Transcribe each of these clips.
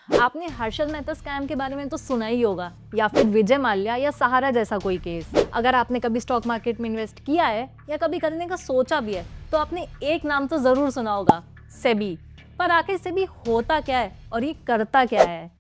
आपने हर्षद मेहता स्कैम के बारे में तो सुना ही होगा, या फिर विजय माल्या या सहारा जैसा कोई केस। अगर आपने कभी स्टॉक मार्केट में इन्वेस्ट किया है या कभी करने का सोचा भी है तो आपने एक नाम तो जरूर सुना होगा, सेबी। पर आखिर सेबी होता क्या है और ये करता क्या है?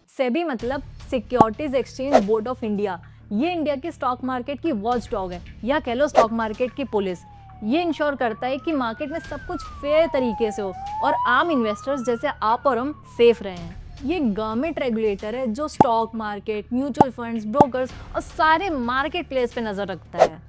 सेबी मतलब securities exchange board of India. ये इंडिया की स्टॉक मार्केट की वॉच डॉग है, या कह लो स्टॉक मार्केट की पुलिस। ये इंश्योर करता है कि मार्केट में सब कुछ फेयर तरीके से हो और आम इन्वेस्टर्स जैसे आप और हम सेफ रहें। ये गवर्नमेंट रेगुलेटर है जो stock market, mutual funds, brokers और सारे मार्केट प्लेस पे नजर रखता है।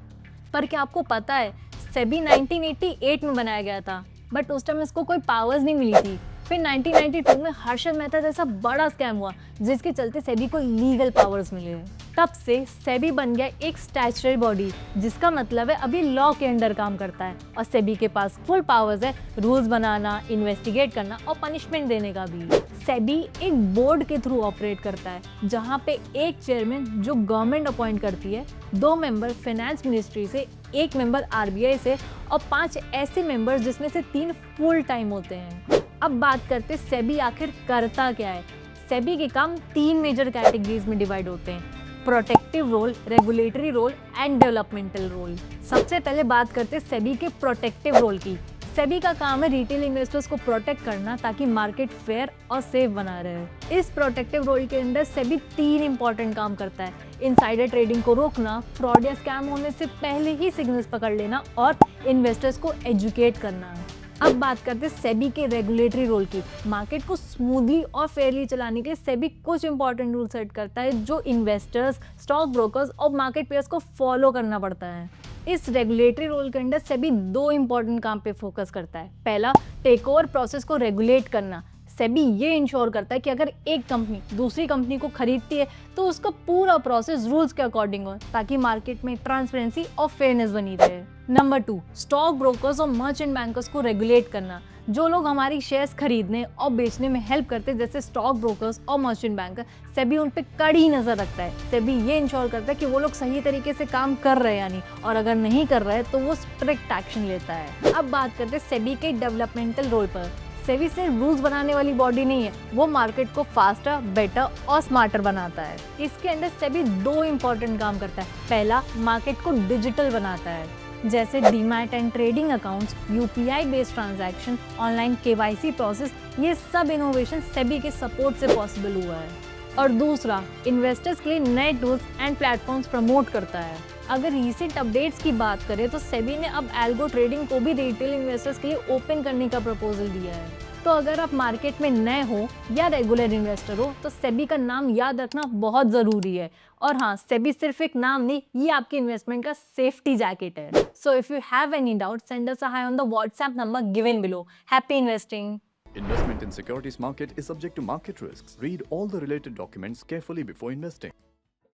पर क्या आपको पता है, सेबी 1988 में बनाया गया था, बट उस टाइम इसको कोई पावर्स नहीं मिली थी। फिर 1992 में हर्षद मेहता जैसा बड़ा स्कैम हुआ जिसके चलते सेबी को लीगल पावर्स मिले। तब से सेबी बन गया एक स्टैट्यूटरी बॉडी, जिसका मतलब है अभी लॉ के अंडर काम करता है। और सेबी के पास फुल पावर्स है रूल्स बनाना, इन्वेस्टिगेट करना और पनिशमेंट देने का भी। सेबी एक बोर्ड के थ्रू ऑपरेट करता है, जहाँ पे एक चेयरमैन जो गवर्नमेंट अपॉइंट करती है, 2 मेंबर फाइनेंस मिनिस्ट्री से, 1 मेंबर आरबीआई से और 5 ऐसे मेंबर्स जिसमें से 3 फुल टाइम होते हैं। अब बात करते सेबी आखिर करता क्या है। सेबी के काम 3 मेजर कैटेगरीज में डिवाइड होते हैं: protective role, regulatory role and developmental role. सबसे पहले बात करते सेबी के प्रोटेक्टिव रोल की। सेबी का काम है रिटेल इन्वेस्टर्स को प्रोटेक्ट करना ताकि मार्केट फेयर और सेफ बना रहे। इस प्रोटेक्टिव रोल के अंदर सेबी 3 इंपॉर्टेंट काम करता है: इनसाइडर ट्रेडिंग को रोकना, फ्रॉड या स्कैम होने से पहले ही सिग्नल्स पकड़ लेना और इन्वेस्टर्स को एजुकेट करना। अब बात करते हैं सेबी के रेगुलेटरी रोल की। मार्केट को स्मूथली और फेयरली चलाने के लिए सेबी कुछ इंपॉर्टेंट रूल सेट करता है जो इन्वेस्टर्स, स्टॉक ब्रोकर्स और मार्केट प्लेयर्स को फॉलो करना पड़ता है। इस रेगुलेटरी रोल के अंदर सेबी 2 इंपॉर्टेंट काम पे फोकस करता है। पहला, टेक ओवर प्रोसेस को रेगुलेट करना। सेबी ये इंश्योर करता है कि अगर एक कंपनी दूसरी कंपनी को खरीदती है तो उसका पूरा प्रोसेस रूल्स के अकॉर्डिंग हो, ताकि मार्केट में ट्रांसपेरेंसी और फेयरनेस बनी रहे। नंबर 2, स्टॉक ब्रोकर्स और मर्चेंट बैंकर्स को रेगुलेट करना। जो लोग हमारी शेयर्स खरीदने और बेचने में हेल्प करते हैं, जैसे स्टॉक ब्रोकर्स और मर्चेंट बैंकर, सेबी उन पे कड़ी नजर रखता है। सेबी ये इंश्योर करता है कि वो लोग सही तरीके से काम कर रहे हैं या नहीं, और अगर नहीं कर रहे हैं तो वो स्ट्रिक्ट एक्शन लेता है। अब बात करते हैं सेबी के डेवलपमेंटल रोल पर। सेबी सिर्फ रूल्स बनाने वाली बॉडी नहीं है, वो मार्केट को फास्टर, बेटर और स्मार्टर बनाता है। इसके अंदर सेबी 2 इंपॉर्टेंट काम करता है। पहला, मार्केट को डिजिटल बनाता है, जैसे demat and trading accounts, UPI based transaction, online KYC process. ये सब इनोवेशन सेबी के सपोर्ट से पॉसिबल हुआ है। और दूसरा, इन्वेस्टर्स के लिए नए टूल्स एंड प्लेटफॉर्म्स प्रमोट करता है। अगर रीसेंट अपडेट्स की बात करें तो सेबी ने अब एल्गो ट्रेडिंग को भी रिटेल इन्वेस्टर्स के लिए ओपन करने का प्रपोजल दिया है। तो अगर आप मार्केट में नए हो या रेगुलर इन्वेस्टर हो तो सेबी का नाम याद रखना बहुत जरूरी है। और हाँ, सेबी सिर्फ एक नाम नहीं, ये आपकी इन्वेस्टमेंट का सेफ्टी जैकेट है। So if you have any doubt, send us a high on the WhatsApp number given below. Happy investing. Investment in securities market is subject to market risks. Read all the related documents carefully before investing.